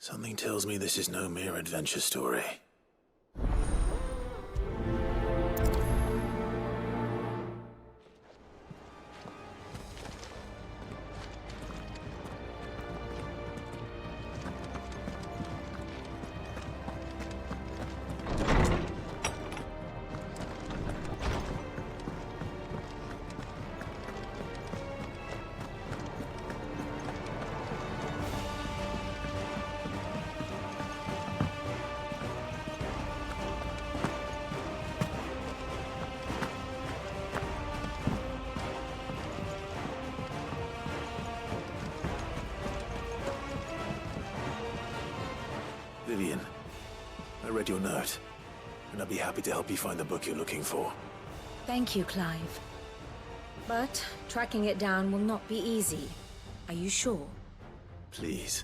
Something tells me this is no mere adventure story. Vivian, I read your note, and I'd be happy to help you find the book you're looking for. Thank you, Clive. But tracking it down will not be easy. Are you sure? Please.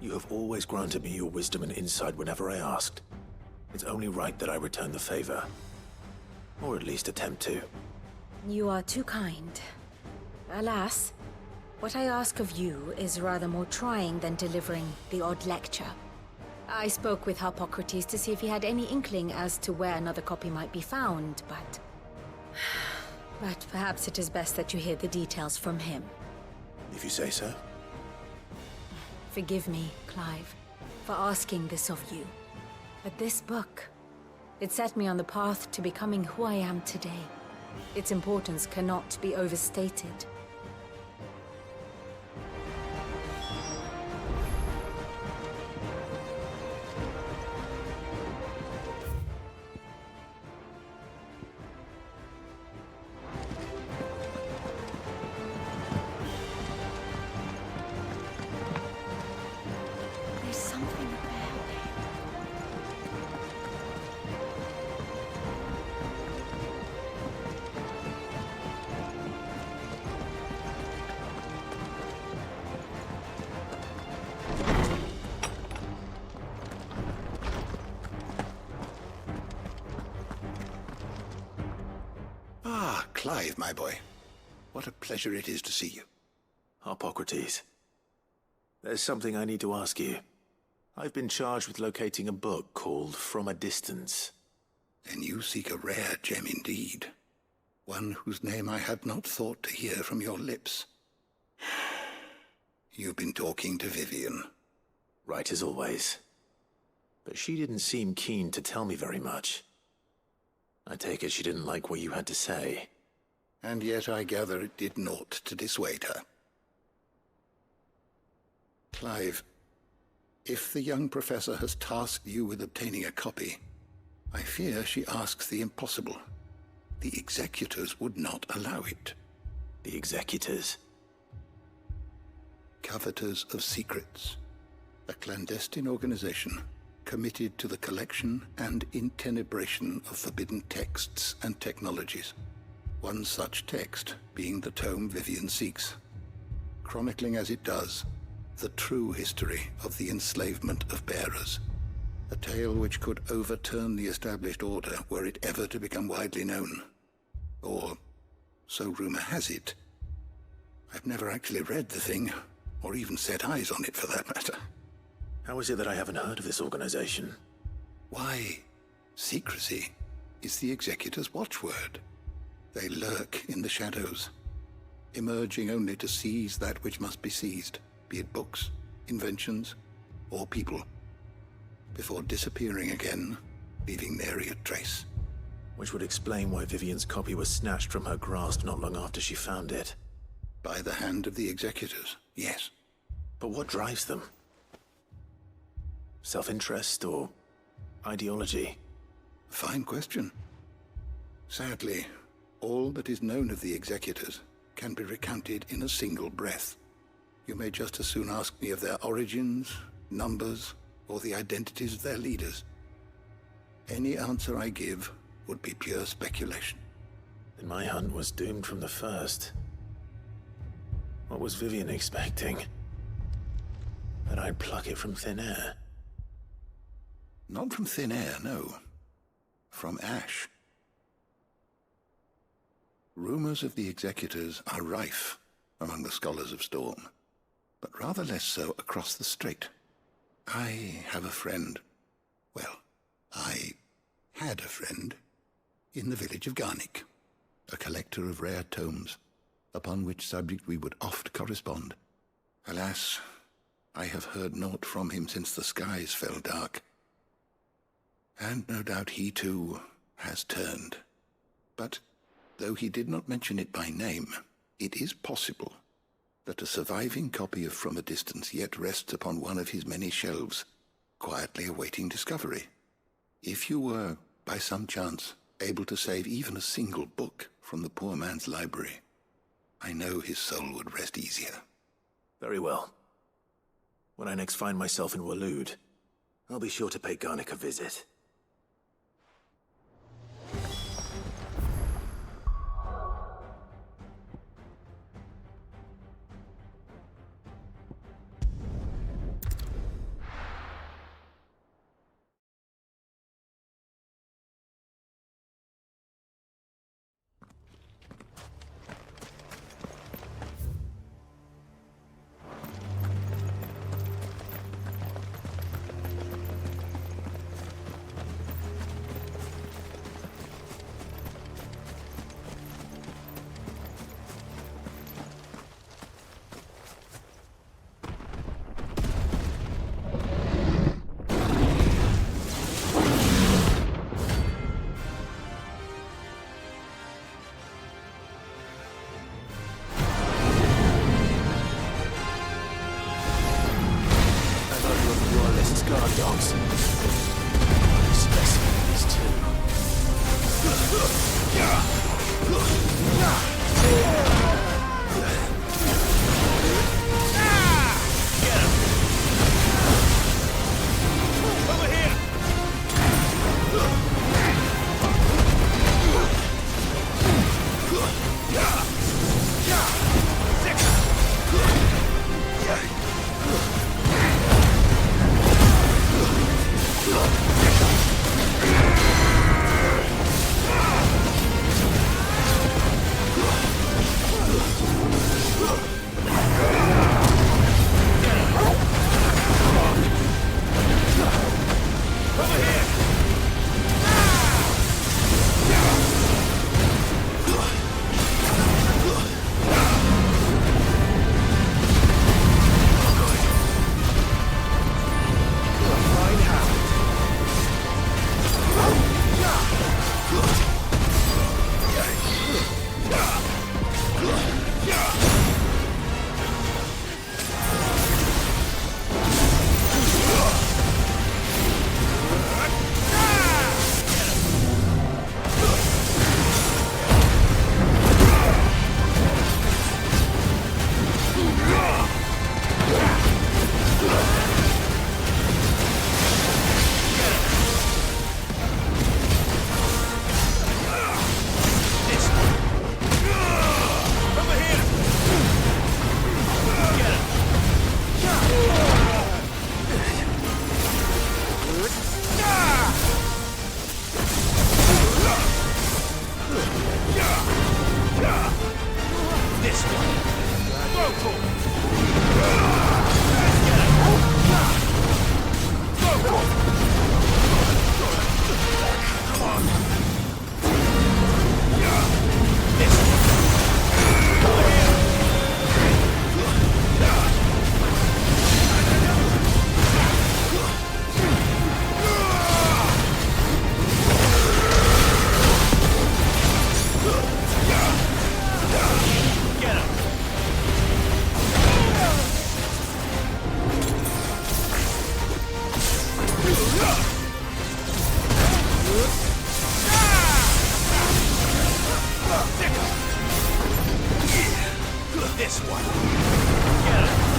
You have always granted me your wisdom and insight whenever I asked. It's only right that I return the favor. Or at least attempt to. You are too kind. Alas, what I ask of you is rather more trying than delivering the odd lecture. I spoke with Harpocrates to see if he had any inkling as to where another copy might be found, but... But perhaps it is best that you hear the details from him. If you say so. Forgive me, Clive, for asking this of you. But this book, it set me on the path to becoming who I am today. Its importance cannot be overstated. There's something about it. Ah, Clive, my boy. What a pleasure it is to see you. Harpocrates. There's something I need to ask you. I've been charged with locating a book called From a Distance. Then you seek a rare gem indeed. One whose name I had not thought to hear from your lips. You've been talking to Vivian. Right as always. But she didn't seem keen to tell me very much. I take it she didn't like what you had to say. And yet I gather it did naught to dissuade her. Clive, if the young professor has tasked you with obtaining a copy, I fear she asks the impossible. The executors would not allow it. The executors? Coveters of Secrets, a clandestine organization committed to the collection and intenebration of forbidden texts and technologies. One such text being the tome Vivian seeks, chronicling as it does the true history of the enslavement of bearers, a tale which could overturn the established order were it ever to become widely known. Or, so rumor has it. I've never actually read the thing, or even set eyes on it for that matter. How is it that I haven't heard of this organization? Why, secrecy is the executor's watchword. They lurk in the shadows, emerging only to seize that which must be seized, be it books, inventions, or people, before disappearing again, leaving nary a trace. Which would explain why Vivian's copy was snatched from her grasp not long after she found it. By the hand of the executors, yes. But what drives them? Self-interest or ideology? Fine question. Sadly, all that is known of the executors can be recounted in a single breath. You may just as soon ask me of their origins, numbers, or the identities of their leaders. Any answer I give would be pure speculation. Then my hunt was doomed from the first. What was Vivian expecting? That I'd pluck it from thin air? Not from thin air, no. From ash. Rumors of the executors are rife among the scholars of Storm, but rather less so across the strait. I have a friend. Well, I had a friend in the village of Garnick, a collector of rare tomes, upon which subject we would oft correspond. Alas, I have heard naught from him since the skies fell dark. And no doubt he too has turned. But though he did not mention it by name, it is possible that a surviving copy of From a Distance yet rests upon one of his many shelves, quietly awaiting discovery. If you were, by some chance, able to save even a single book from the poor man's library, I know his soul would rest easier. Very well. When I next find myself in Waloed, I'll be sure to pay Garnick a visit. Guard dogs. Specimens too. This one. Get him.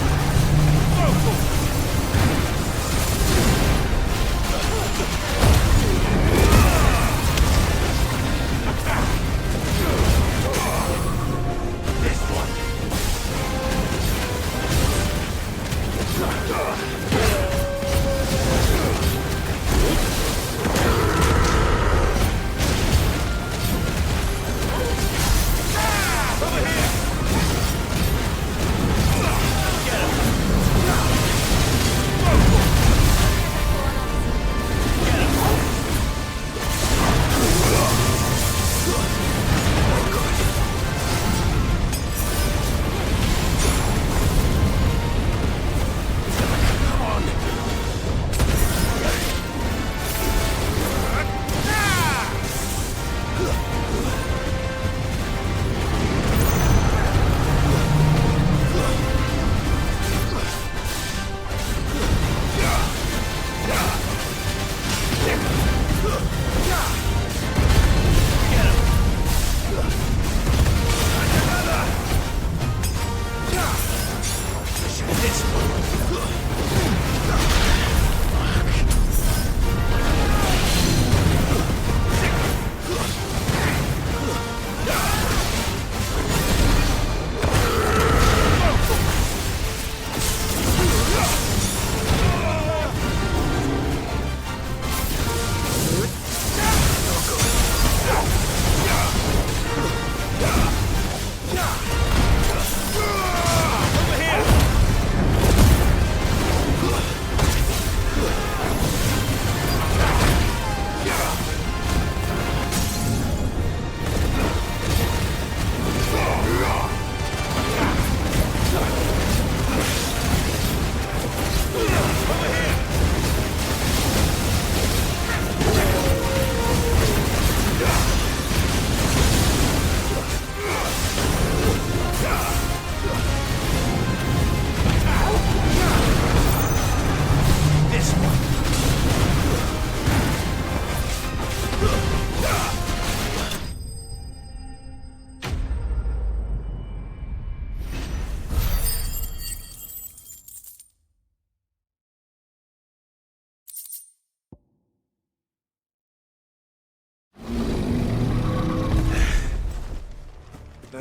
This one. Over here. Get him.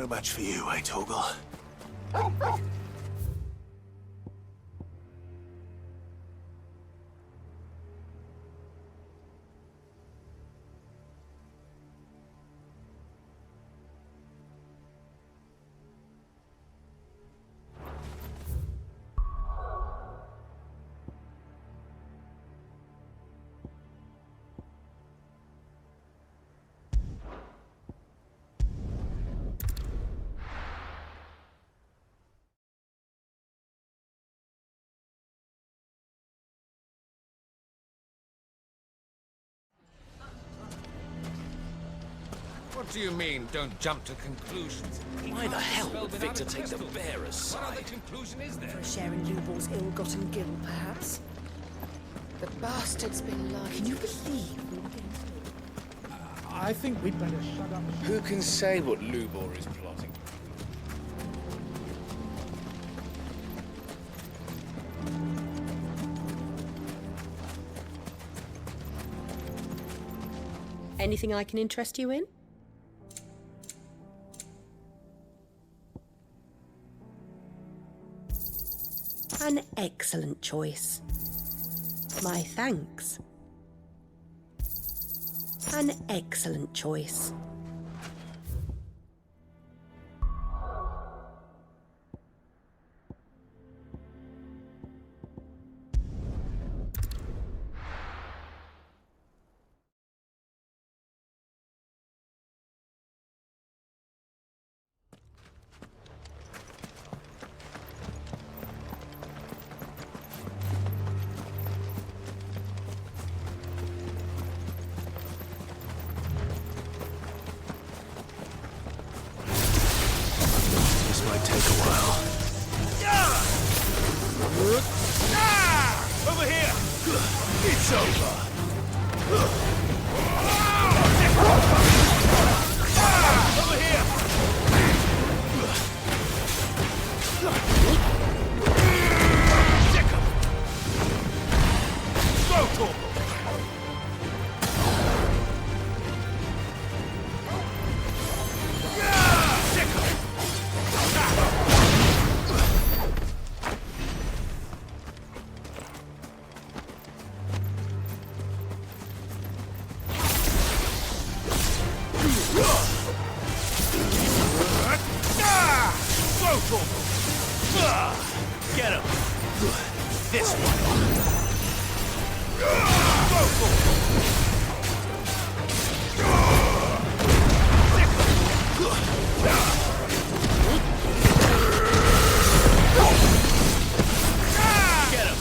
No match for you, eh, Torgal? What do you mean, don't jump to conclusions? Why the hell would Victor take the bearer's What other side? conclusion is there? For a share in Lubor's ill-gotten gil, perhaps? The bastard's been lying. Can you believe we were getting I think we'd better shut up. Who can say what Lubor is plotting? Anything I can interest you in? An excellent choice. My thanks. An excellent choice. This might take a while. Over here! It's over! Over here! Sick 'em! Go, Torgal! Sick 'em! Go, Torgal! Get him! This one! Go, Torgal! Get him!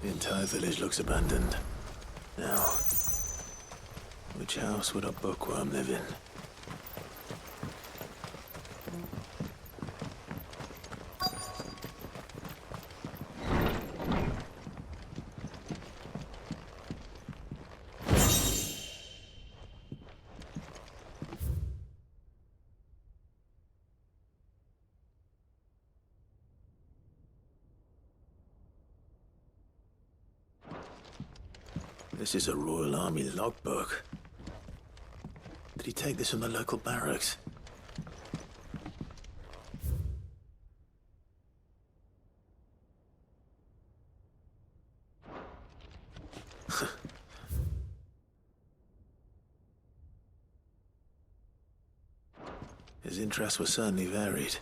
The entire village looks abandoned. Now, which house would a bookworm live in? This is a Royal Army logbook. Did he take this from the local barracks? His interests were certainly varied.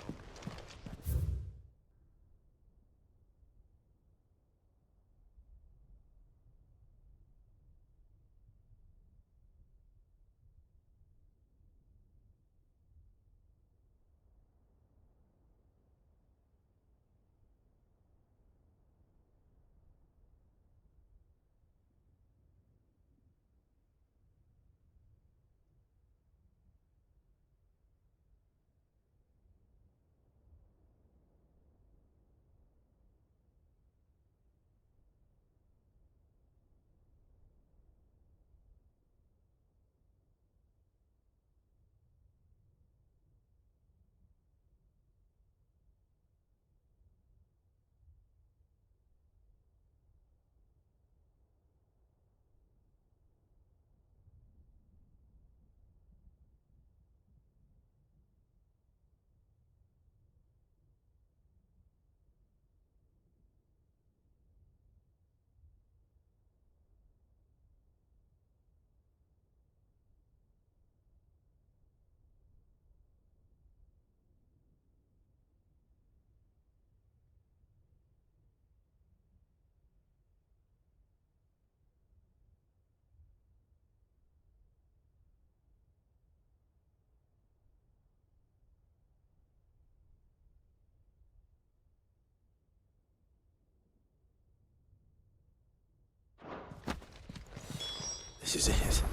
This is it.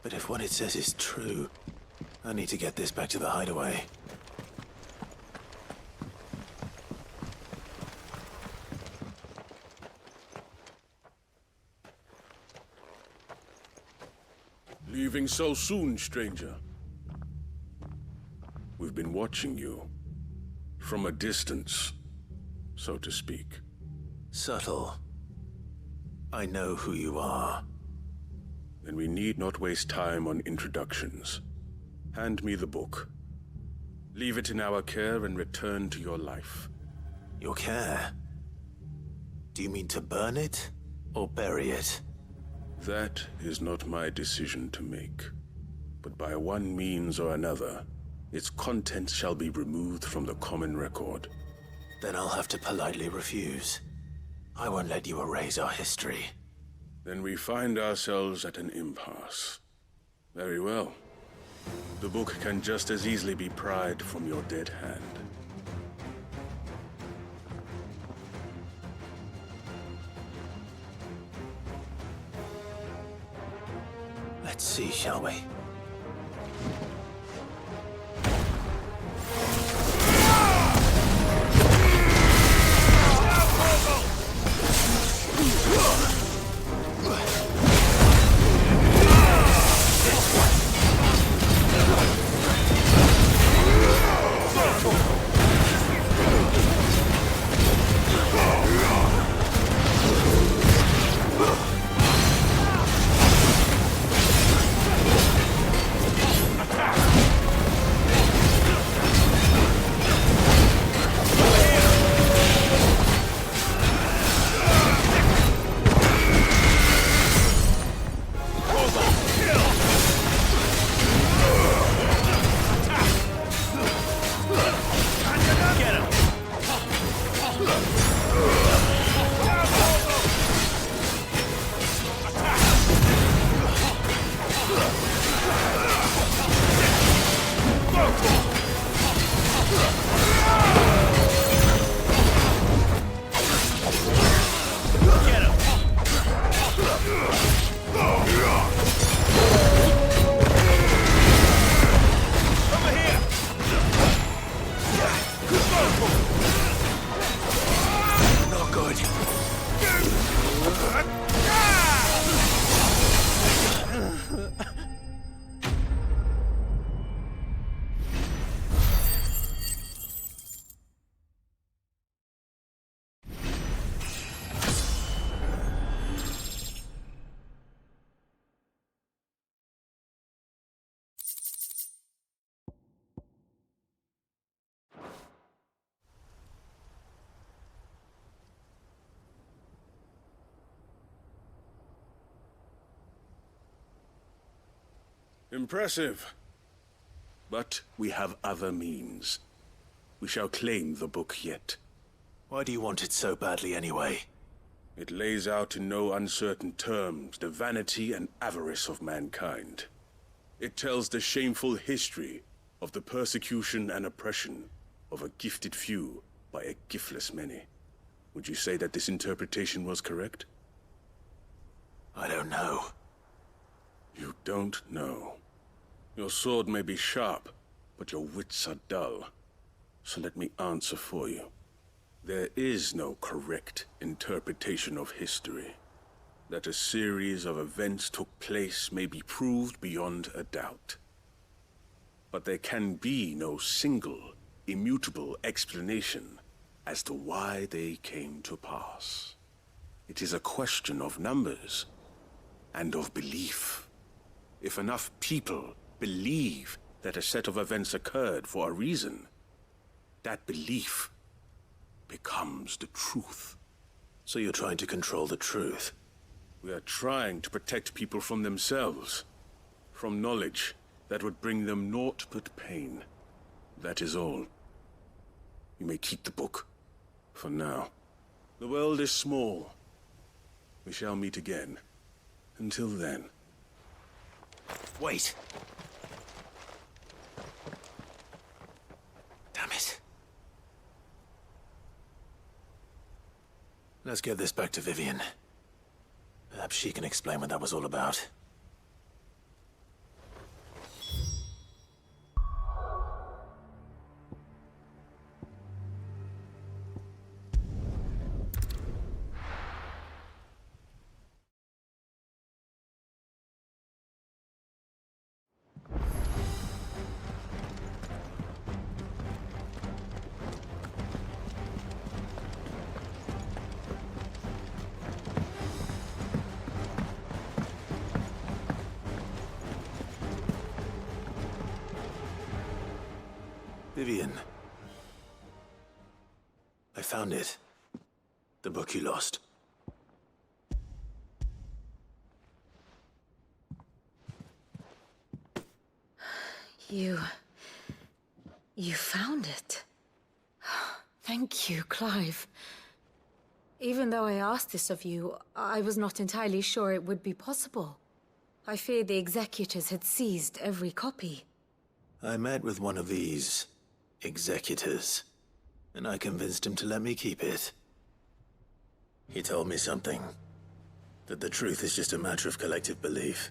But if what it says is true, I need to get this back to the hideaway. Leaving so soon, stranger? We've been watching you. From a distance, so to speak. Subtle. I know who you are. Then we need not waste time on introductions. Hand me the book. Leave it in our care and return to your life. Your care? Do you mean to burn it, or bury it? That is not my decision to make. But by one means or another, its contents shall be removed from the common record. Then I'll have to politely refuse. I won't let you erase our history. Then we find ourselves at an impasse. Very well. The book can just as easily be pried from your dead hand. Let's see, shall we? Impressive. But we have other means. We shall claim the book yet. Why do you want it so badly anyway? It lays out in no uncertain terms the vanity and avarice of mankind. It tells the shameful history of the persecution and oppression of a gifted few by a giftless many. Would you say that this interpretation was correct? I don't know. You don't know. Your sword may be sharp, but your wits are dull. So let me answer for you. There is no correct interpretation of history. That a series of events took place may be proved beyond a doubt. But there can be no single, immutable explanation as to why they came to pass. It is a question of numbers and of belief. If enough people believe that a set of events occurred for a reason, that belief becomes the truth. So you're trying to control the truth? We are trying to protect people from themselves, from knowledge that would bring them naught but pain. That is all. You may keep the book, for now. The world is small. We shall meet again. Until then. Wait! Damn it. Let's get this back to Vivian. Perhaps she can explain what that was all about. Vivian. I found it. The book you lost. You found it. Thank you, Clive. Even though I asked this of you, I was not entirely sure it would be possible. I feared the executors had seized every copy. I met with one of these executors, and I convinced him to let me keep it. He told me something. That the truth is just a matter of collective belief.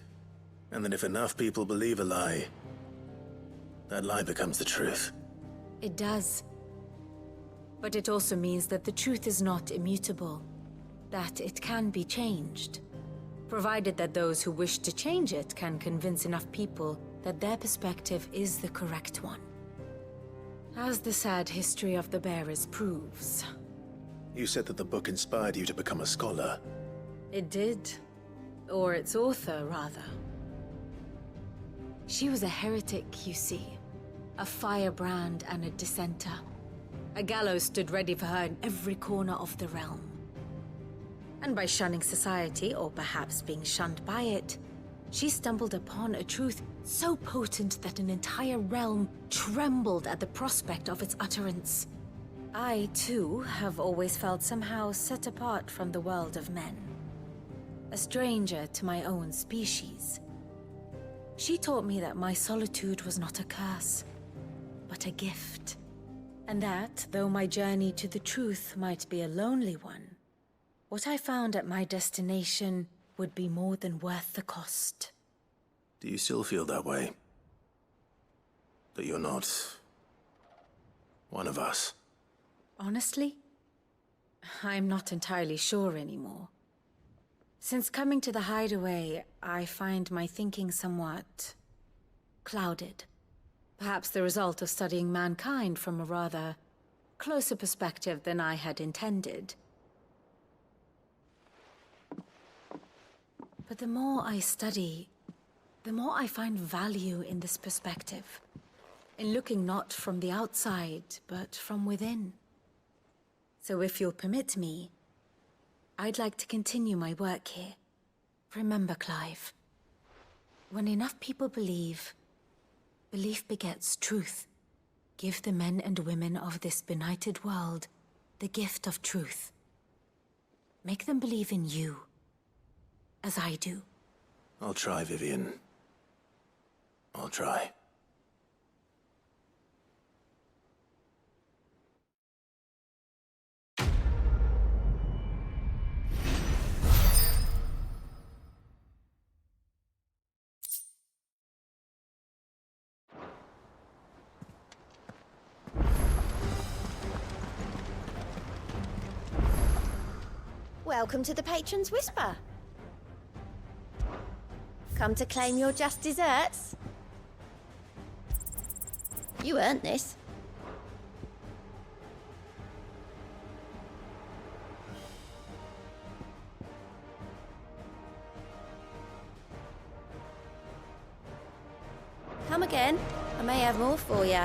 And that if enough people believe a lie, that lie becomes the truth. It does. But it also means that the truth is not immutable. That it can be changed. Provided that those who wish to change it can convince enough people that their perspective is the correct one. As the sad history of the Bearers proves. You said that the book inspired you to become a scholar. It did. Or its author, rather. She was a heretic, you see. A firebrand and a dissenter. A gallows stood ready for her in every corner of the realm. And by shunning society, or perhaps being shunned by it, she stumbled upon a truth so potent that an entire realm trembled at the prospect of its utterance. I, too, have always felt somehow set apart from the world of men. A stranger to my own species. She taught me that my solitude was not a curse, but a gift. And that, though my journey to the truth might be a lonely one, what I found at my destination would be more than worth the cost. Do you still feel that way? That you're not one of us? Honestly, I'm not entirely sure anymore. Since coming to the Hideaway, I find my thinking somewhat clouded. Perhaps the result of studying mankind from a rather closer perspective than I had intended. But the more I study, the more I find value in this perspective. In looking not from the outside, but from within. So if you'll permit me, I'd like to continue my work here. Remember, Clive, when enough people believe, belief begets truth. Give the men and women of this benighted world the gift of truth. Make them believe in you, as I do. I'll try, Vivian. I'll try. Welcome to the Patron's Whisper. Come to claim your just desserts? You earned this. Come again. I may have more for you.